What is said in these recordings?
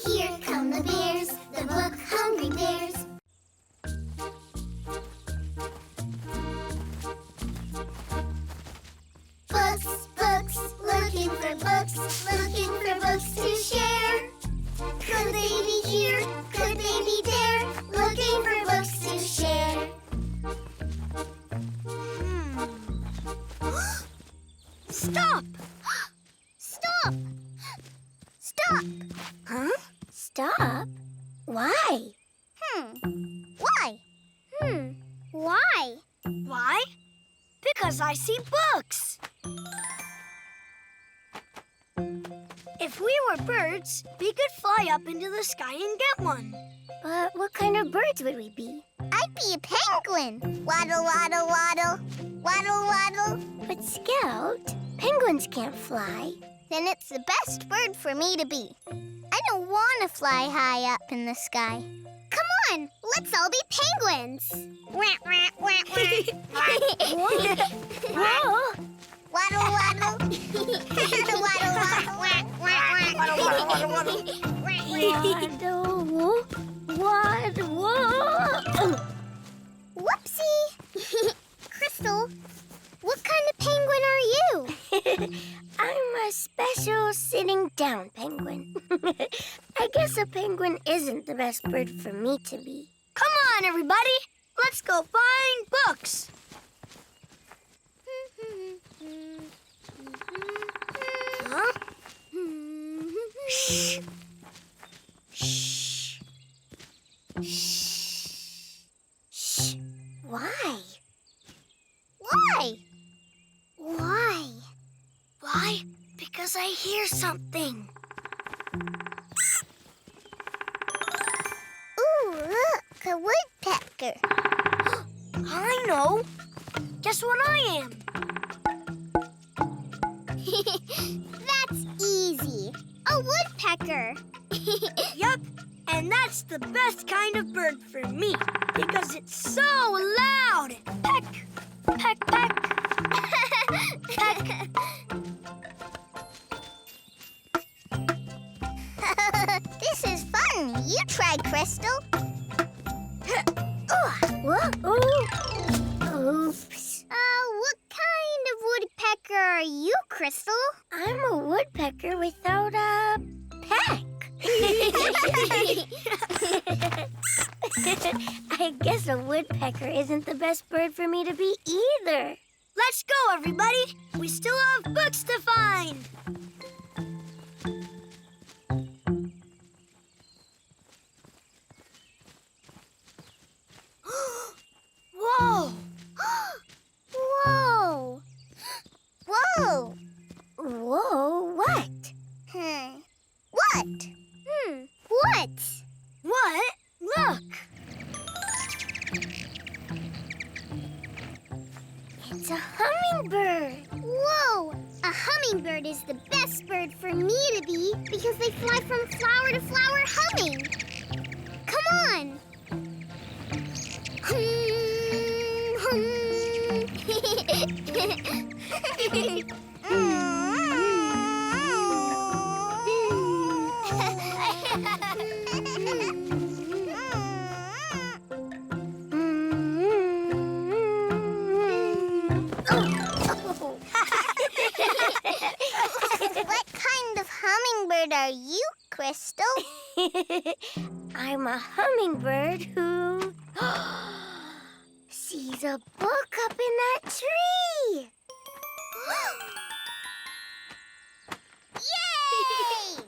Here come the bears, the book-hungry bears. Books, books, looking for books to share. Could they be here? Could they be there? Looking for books to share. Stop! Stop! Stop! Huh? Stop? Why? Why? Why? Why? Because I see books. If we were birds, we could fly up into the sky and get one. But what kind of birds would we be? I'd be a penguin. Waddle, waddle, waddle. Waddle, waddle. But Scout, penguins can't fly. Then it's the best bird for me to be. I don't want to fly high up in the sky. Come on, let's all be penguins. Wah, wah, wah, wah. Whoa! Waddle, waddle. Waddle, waddle. Wah, wah, wah. Waddle. Whoopsie. Crystal, what kind of penguin are you? I'm a special sitting down penguin. I guess a penguin isn't the best bird for me to be. Come on, everybody. Let's go find books. Huh? Shh. Shh. Shh. Shh. Why? Why? Why? Why? Because I hear something. Ooh, look, a woodpecker. I know. Guess what I am? That's easy. A woodpecker. Yup, and that's the best kind of bird for me because it's so loud. Peck, peck, peck. Peck. This is fun. You try, Crystal. Oops. What kind of woodpecker are you, Crystal? I'm a woodpecker without a peck. I guess a woodpecker isn't the best bird for me to be either. Let's go, everybody. We still have books to find. Whoa! Whoa! Whoa! Whoa, what? What? What? What? Look! It's a hummingbird. Whoa! A hummingbird is the best bird for me to be because they fly from flower to flower humming. Come on! What kind of hummingbird are you, Crystal? I'm a hummingbird who sees a book up in that tree. Yay!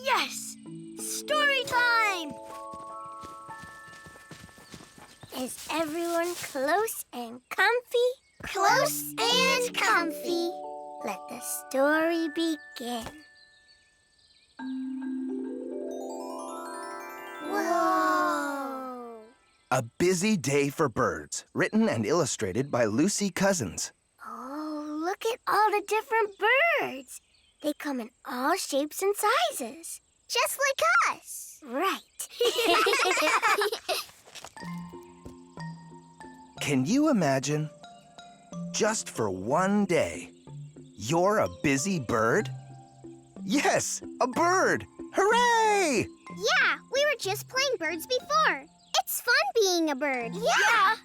Yes! Story time! Is everyone close and comfy? Close and comfy. Let the story begin. Whoa! A Busy Day for Birds, written and illustrated by Lucy Cousins. Oh, look at all the different birds. They come in all shapes and sizes. Just like us. Right. Can you imagine? Just for one day, you're a busy bird? Yes, a bird! Hooray! Yeah, we were just playing birds before. It's fun being a bird. Yeah.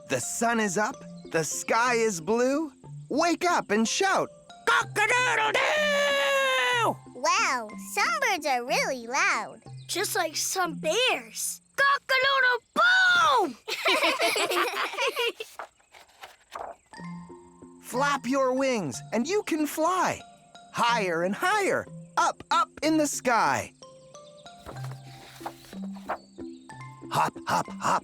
The sun is up, the sky is blue. Wake up and shout, cock-a-doodle-doo! Wow, some birds are really loud. Just like some bears. Cock-a-doodle-boom! Flap your wings and you can fly. Higher and higher, up, up in the sky. Hop, hop, hop.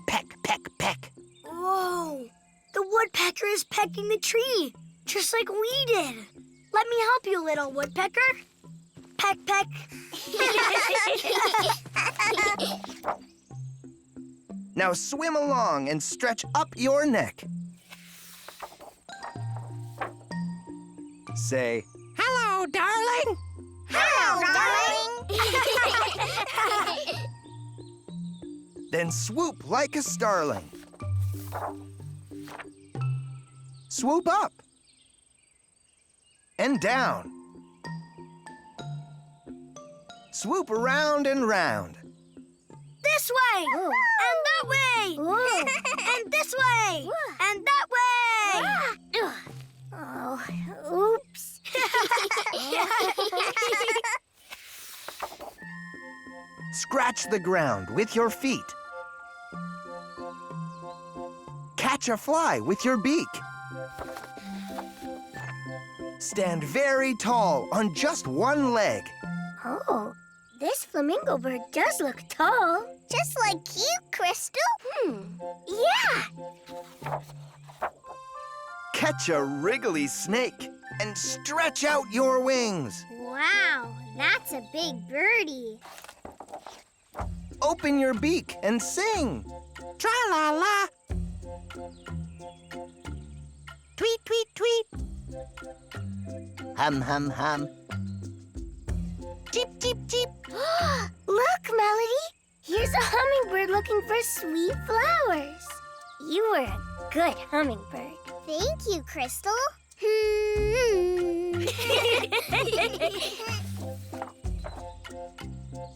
Peck, peck, peck. Whoa! The woodpecker is pecking the tree, just like we did. Let me help you, little woodpecker. Peck, peck. Now swim along and stretch up your neck. Say, hello, darling. Hello, darling. Then swoop like a starling. Swoop up and down. Swoop around and round. This way, Ooh. and that way, Ooh. and this way, and that way. Oh, oops. Scratch the ground with your feet. Catch a fly with your beak. Stand very tall on just one leg. Oh, this flamingo bird does look tall. Just like you, Crystal. Yeah. Catch a wriggly snake and stretch out your wings. Wow, that's a big birdie. Open your beak and sing. Tra-la-la. Tweet, tweet, tweet. Hum, hum, hum. Cheep, cheep, cheep. Look, Melody. Here's a hummingbird looking for sweet flowers. You were a good hummingbird. Thank you, Crystal.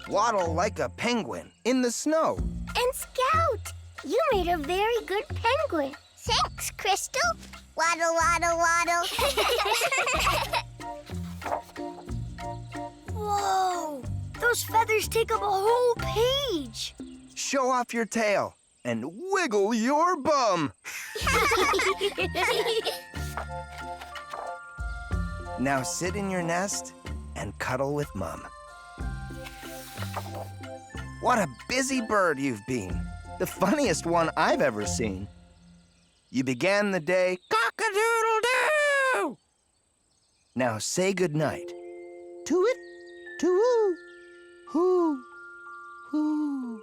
Waddle like a penguin in the snow. And Scout, you made a very good penguin. Thanks, Crystal. Waddle, waddle, waddle. Whoa! Those feathers take up a whole page. Show off your tail and wiggle your bum. Now sit in your nest and cuddle with Mum. What a busy bird you've been. The funniest one I've ever seen. You began the day cock-a-doodle-doo. Now say goodnight. To-it, to-woo, hoo, hoo.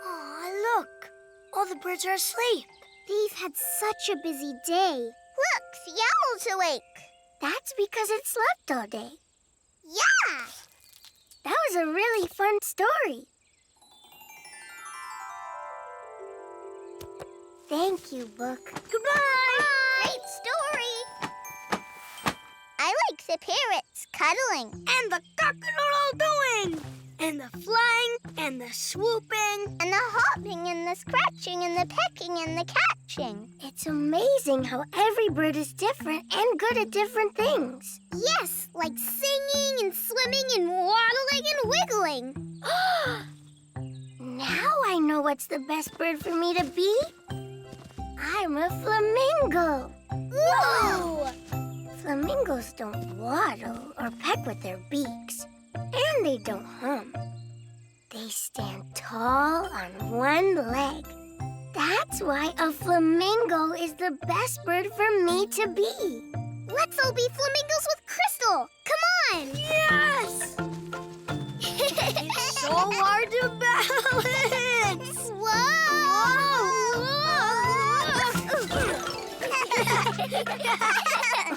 Aw, look. All the birds are asleep. They've had such a busy day. Look, the owl's awake. That's because it slept all day. Yeah! That was a really fun story. Thank you, book. Goodbye! Great story. I like the parrots cuddling. And the cock-a-doodle-dooing. And the flying and the swooping. And the hopping and the scratching and the pecking and the catching. It's amazing how every bird is different and good at different things. Yes, like singing and swimming and waddling and wiggling. Now I know what's the best bird for me to be. I'm a flamingo. Whoa! Flamingos don't waddle or peck with their beaks. And they don't hum. They stand tall on one leg. That's why a flamingo is the best bird for me to be. Let's all be flamingos with Crystal. Come on! Yes! It's so hard to balance.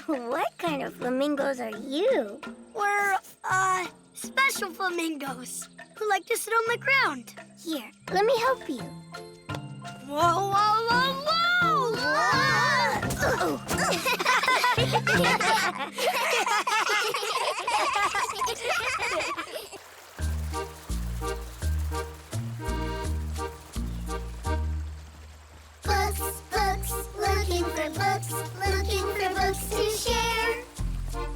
What kind of flamingos are you? We're, special flamingos who like to sit on the ground. Here, let me help you. Whoa, whoa, whoa, whoa! Books, books, looking for books, looking for books to share.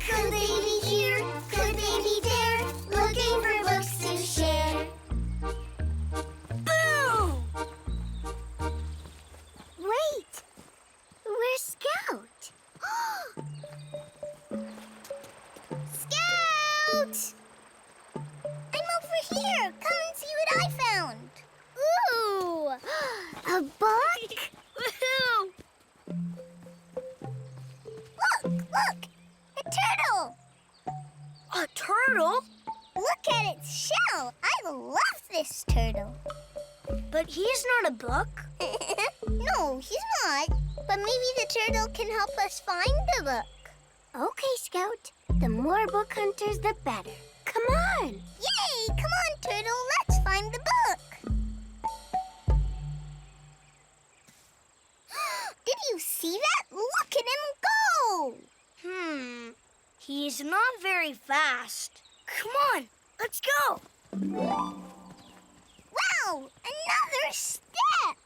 Could they be here? Could they be there? Looking for books to share. Boo! Wait! Where's Scout? Scout! I'm over here. Come and see what I found. Ooh! A book? Woohoo! Look! A turtle! A turtle? Look at its shell. I love this turtle. But he's not a book. No, he's not. But maybe the turtle can help us find the book. Okay, Scout. The more book hunters, the better. Come on! Yay! Come on, turtle. Let's find the book. Did you see that? Look at him go! He's not very fast. Come on, let's go. Wow! Another step!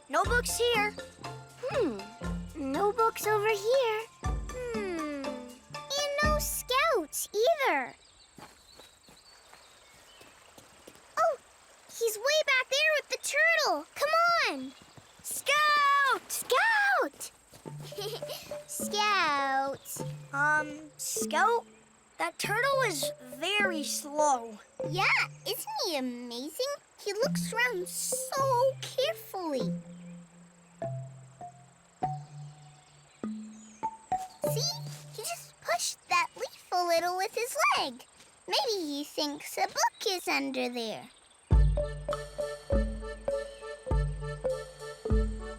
No books here. No books over here. And no Scouts either. Oh, he's way back there with the turtle. Come on! Scout! Scout! Scout. Scout, that turtle is very slow. Yeah, isn't he amazing? He looks around so carefully. See? He just pushed that leaf a little with his leg. Maybe he thinks a book is under there.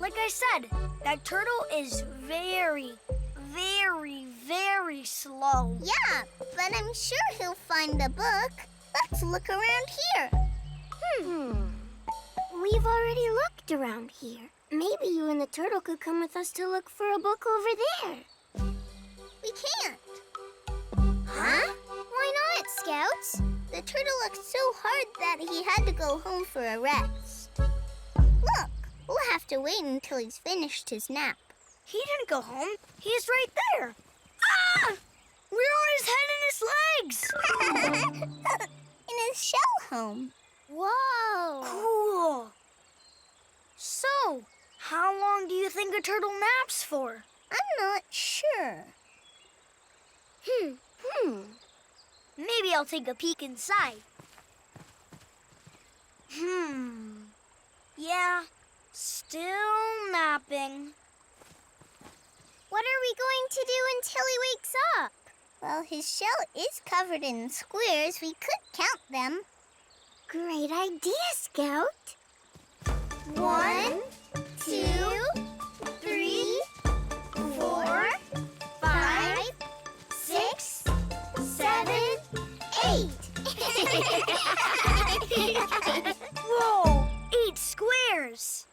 Like I said, that turtle is very, very, very slow. Yeah, but I'm sure he'll find the book. Let's look around here. We've already looked around here. Maybe you and the turtle could come with us to look for a book over there. We can't. Huh? Why not, Scouts? The turtle looked so hard that he had to go home for a rest. Look, we'll have to wait until he's finished his nap. He didn't go home. He's right there. Ah! We're on his head and his legs. In his shell home. Whoa! Cool. So, how long do you think a turtle naps for? I'm not sure. Maybe I'll take a peek inside. Yeah, still napping. What are we going to do until he wakes up? Well, his shell is covered in squares. We could count them. Great idea, Scout. 1, 2, 3, 4, 5, 6, 7, 8. Whoa, 8 squares.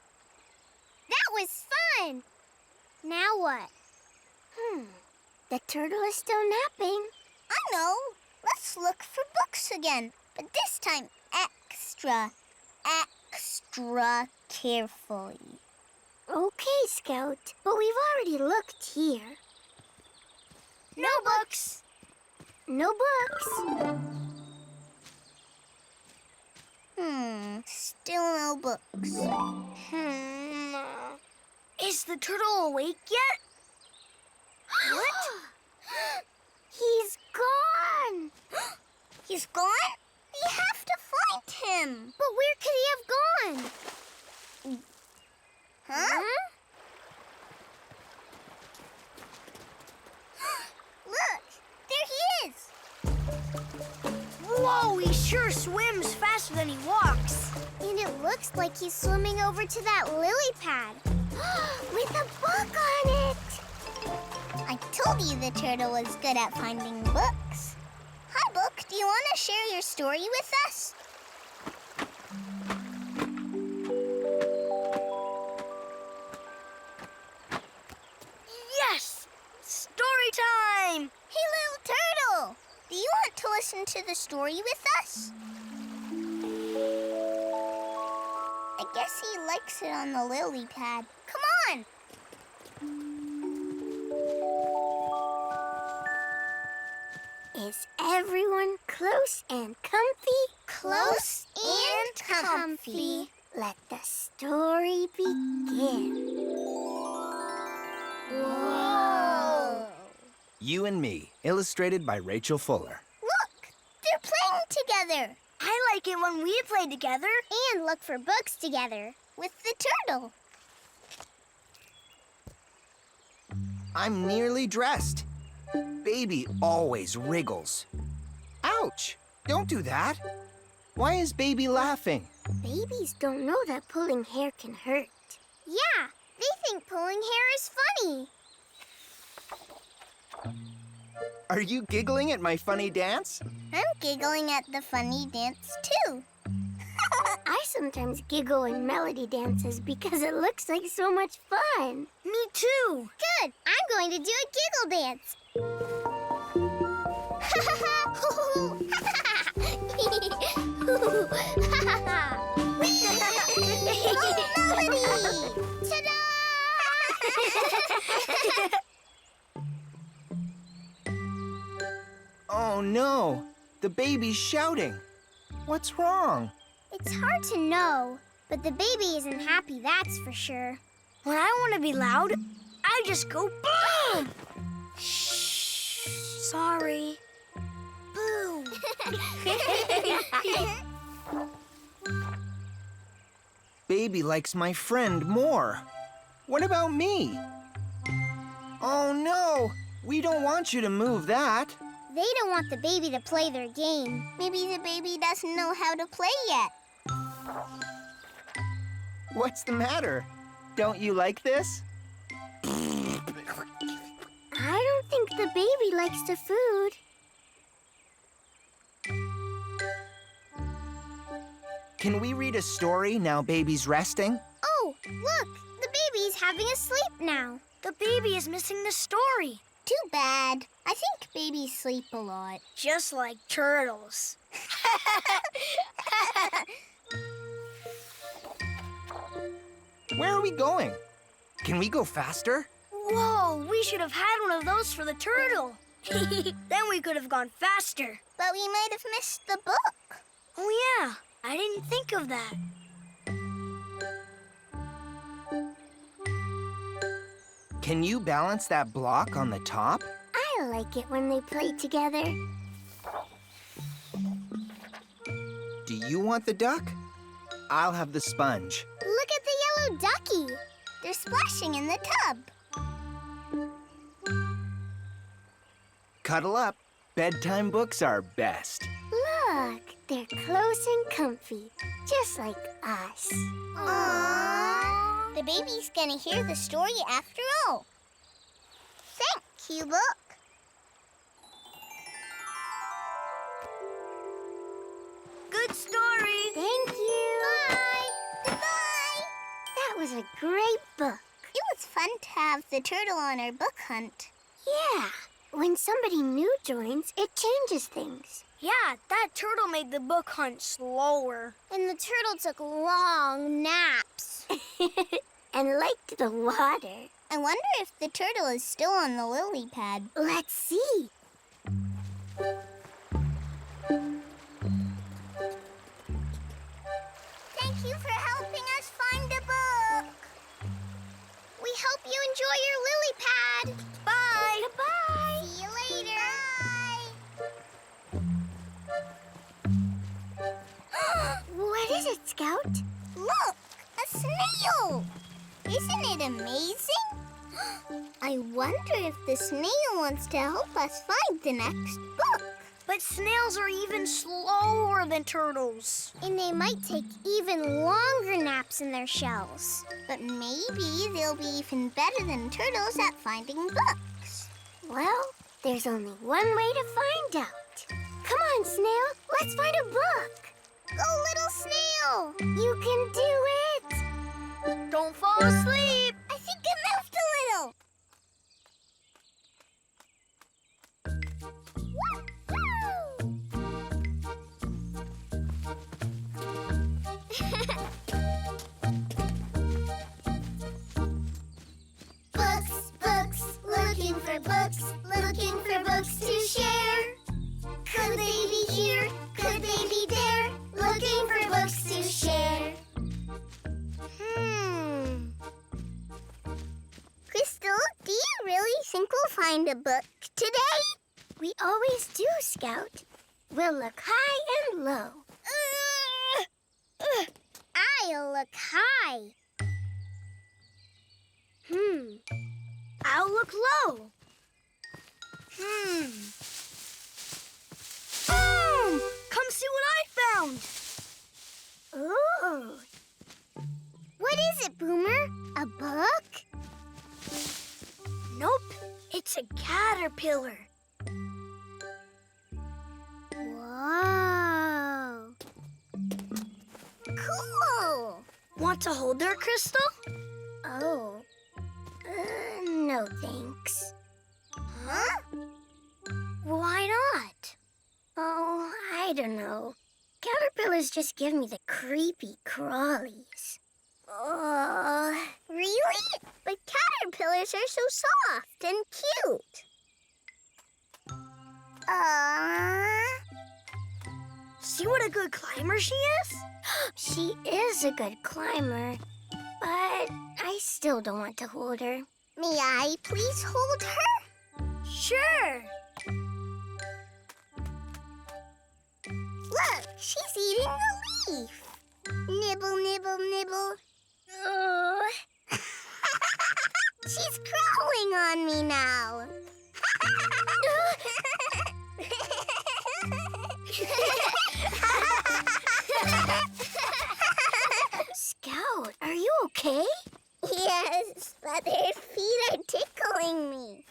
That was fun. Now what? The turtle is still napping. I know. Let's look for books again. But this time, extra carefully. Okay, Scout, but we've already looked here. No books. No books. Still no books. Is the turtle awake yet? What? He's gone. He's gone? We have to find him. But where could he have gone? Huh? Look, there he is. Whoa, he sure swims faster than he walks. And it looks like he's swimming over to that lily pad. With a book on it. I told you the turtle was good at finding books. Hi, book. Do you want to share your story with us? Yes! Story time! Hey, little turtle! Do you want to listen to the story with us? I guess he likes it on the lily pad. Come on! Is everyone close and comfy? Close and comfy. Let the story begin. Whoa! You and Me, illustrated by Rachel Fuller. Look! They're playing together. I like it when we play together. And look for books together with the turtle. I'm nearly dressed. Baby always wriggles. Ouch! Don't do that. Why is Baby laughing? Babies don't know that pulling hair can hurt. Yeah, they think pulling hair is funny. Are you giggling at my funny dance? I'm giggling at the funny dance, too. I sometimes giggle in melody dances because it looks like so much fun. Me too. Good. I'm going to do a giggle dance. Melody! Ta-da! Oh no! The baby's shouting. What's wrong? It's hard to know, but the baby isn't happy, that's for sure. When I want to be loud, I just go boom! Shh. Sorry. Boom. Baby likes my friend more. What about me? Oh no! We don't want you to move that. They don't want the baby to play their game. Maybe the baby doesn't know how to play yet. What's the matter? Don't you like this? I don't think the baby likes the food. Can we read a story now Baby's resting? Oh, look! The baby's having a sleep now. The baby is missing the story. Too bad. I think babies sleep a lot. Just like turtles. Where are we going? Can we go faster? Whoa, we should have had one of those for the turtle. Then we could have gone faster. But we might have missed the book. Oh, yeah. I didn't think of that. Can you balance that block on the top? I like it when they play together. Do you want the duck? I'll have the sponge. Look at the yellow ducky. They're splashing in the tub. Cuddle up. Bedtime books are best. Look, they're close and comfy, just like us. Aww. The baby's gonna hear the story after all. Thank you, book. Good story. Thank you. Bye. Goodbye. That was a great book. It was fun to have the turtle on our book hunt. Yeah. When somebody new joins, it changes things. Yeah, that turtle made the book hunt slower. And the turtle took long naps. And liked the water. I wonder if the turtle is still on the lily pad. Let's see. Thank you for helping us find a book. We hope you enjoy your lily pad. Bye. Goodbye. See you later. Bye. What is it, Scout? Look, a snail. Isn't it amazing? I wonder if the snail wants to help us find the next book. But snails are even slower than turtles. And they might take even longer naps in their shells. But maybe they'll be even better than turtles at finding books. Well, there's only one way to find out. Come on, Snail. Let's find a book. Go, little snail! You can do it. Don't fall asleep. I think I moved a little. Books, books, looking for books to share. Could they be here? Could they be there? Looking for books to share. Crystal, do you really think we'll find a book today? We always do, Scout. We'll look high and low. I'll look high. I'll look low. Come see what I found. Ooh. What is it, Boomer? A book? Nope, it's a caterpillar. Whoa. Cool. Want to hold her, Crystal? Oh. No thanks. Huh? Why not? Oh, I don't know. Caterpillars just give me the creepy crawlies. Really? But caterpillars are so soft and cute. See what a good climber she is? She is a good climber, but I still don't want to hold her. May I please hold her? Sure. Look, she's eating the leaf. Nibble, nibble, nibble. She's crawling on me now. Scout, are you okay? Yes, but her feet are tickling me.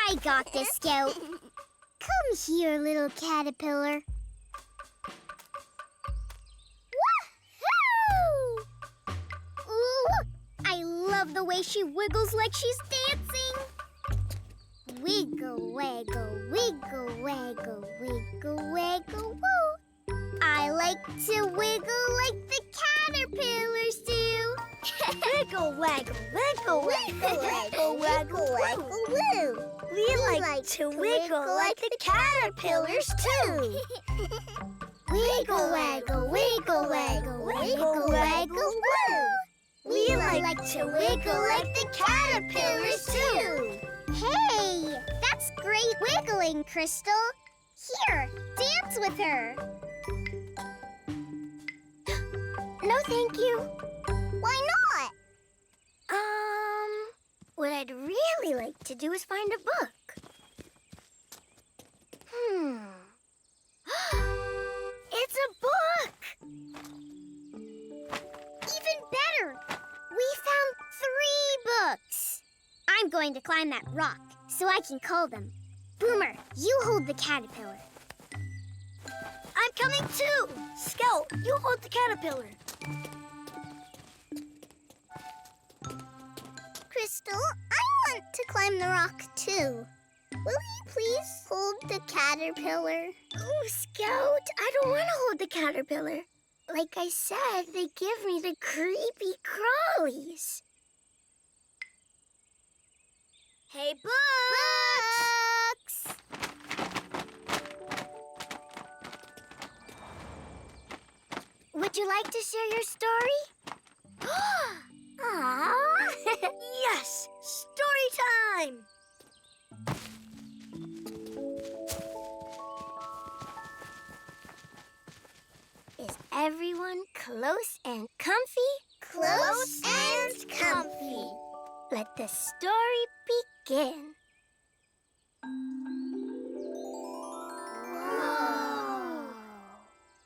I got this, Scout. Come here, little caterpillar. Woohoo! Ooh, I love the way she wiggles like she's dancing. Wiggle, waggle, wiggle, waggle, wiggle, waggle, woo. I like to wiggle like the caterpillars do. Wiggle, waggle, wiggle, Wiggle, waggle, wiggle, waggle, woo. We like to wiggle like the caterpillars too. Wiggle, waggle, wiggle, waggle, wiggle, waggle, woo. We like to wiggle like the caterpillars too. Hey, that's great wiggling, Crystal. Here, dance with her. No, thank you. Why not? What I'd really like to do is find a book. It's a book! Even better. We found 3 books. I'm going to climb that rock so I can call them. Boomer, you hold the caterpillar. I'm coming too. Scout, you hold the caterpillar. Crystal, I want to climb the rock too. Will you please hold the caterpillar? Oh, Scout, I don't want to hold the caterpillar. Like I said, they give me the creepy crawlies. Hey, books! Would you like to share your story? Aww. Yes, story time! Is everyone close and comfy? Close and comfy. Let the story begin.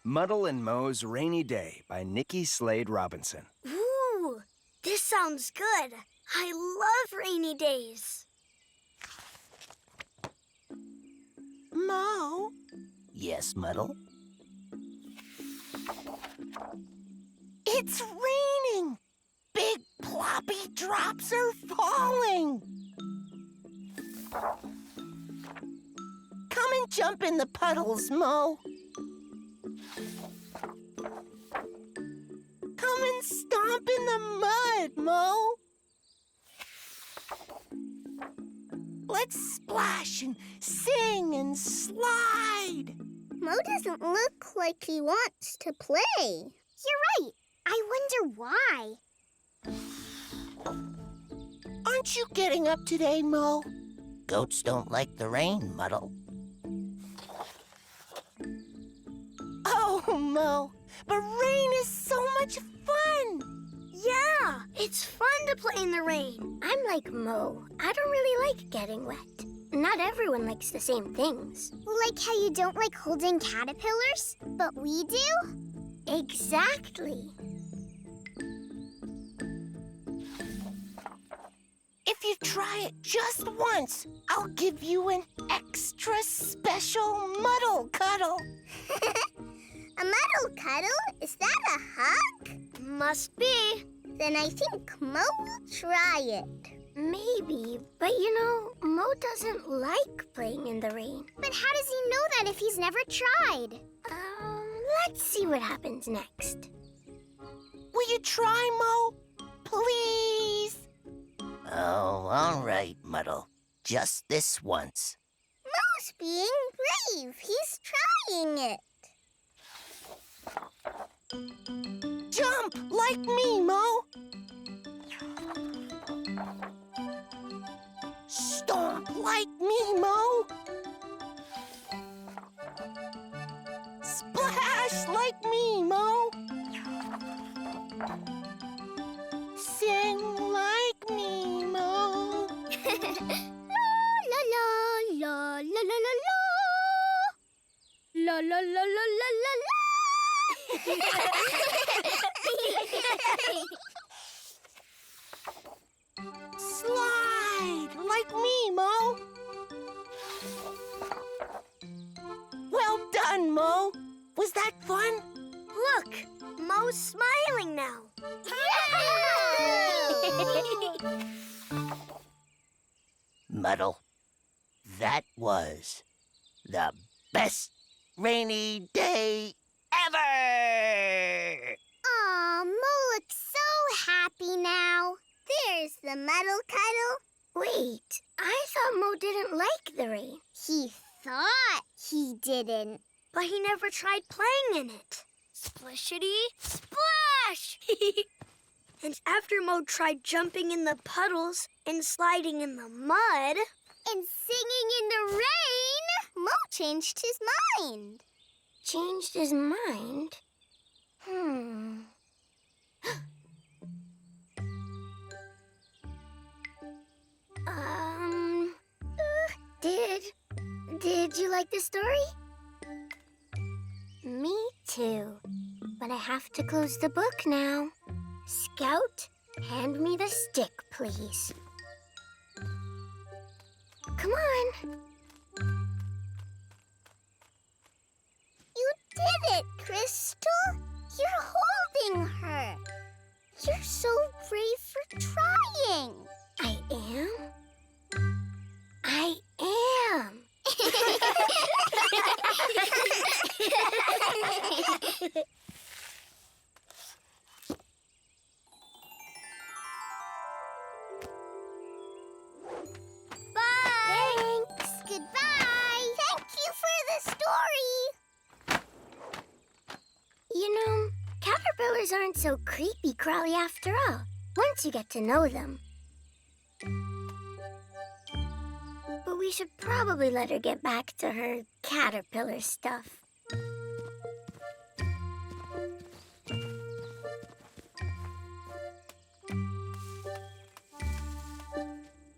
Muddle and Mos Rainy Day by Nikki Slade Robinson. Ooh, this sounds good. I love rainy days. Mo, Yes, Muddle? It's raining! Big ploppy drops are falling! Come and jump in the puddles, Mo. Come and stomp in the mud, Mo. Let's splash and sing and slide. Mo doesn't look like he wants to play. You're right. I wonder why. Aren't you getting up today, Mo? Goats don't like the rain, Muddle. Oh, Mo, but rain is so much fun. Yeah, it's fun to play in the rain. I'm like Mo. I don't really like getting wet. Not everyone likes the same things. Like how you don't like holding caterpillars, but we do? Exactly. If you try it just once, I'll give you an extra special muddle cuddle. A muddle cuddle? Is that a hug? Must be. Then I think Mo will try it. Maybe, but you know, Mo doesn't like playing in the rain. But how does he know that if he's never tried? Let's see what happens next. Will you try, Mo? Please? Oh, all right, Muddle. Just this once. Mo's being brave. He's trying it. Jump like me, Mo. Stomp like me, Mo. Splash like me, Mo. Sing like me, Mo. La la la la la la la. La la la la la la la. Slide like me, Mo. Well done, Mo. Was that fun? Look, Mo's smiling now. Muddle, that was the best rainy day ever! Aw, Mo looks so happy now. There's the muddle cuddle. Wait, I thought Mo didn't like the rain. He thought he didn't. But he never tried playing in it. Splishity, splash! And after Mo tried jumping in the puddles and sliding in the mud... And singing in the rain, Mo changed his mind. Changed his mind? Did you like the story? Me too. But I have to close the book now. Scout, hand me the stick, please. Come on. You did it, Crystal. You're holding her. You're so brave for trying. I am? I am. Bye. Thanks. Goodbye. Thank you for the story. You know, caterpillars aren't so creepy crawly after all, once you get to know them. But we should probably let her get back to her caterpillar stuff.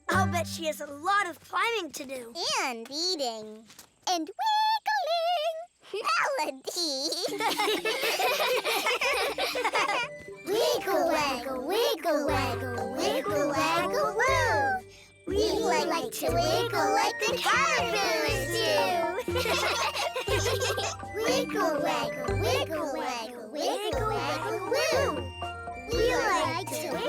I'll bet she has a lot of climbing to do. And eating. And wiggling. Melody. Wiggle, waggle, wiggle, waggle, wiggle, waggle, woo. We like to wiggle like the caterpillars do. like to win.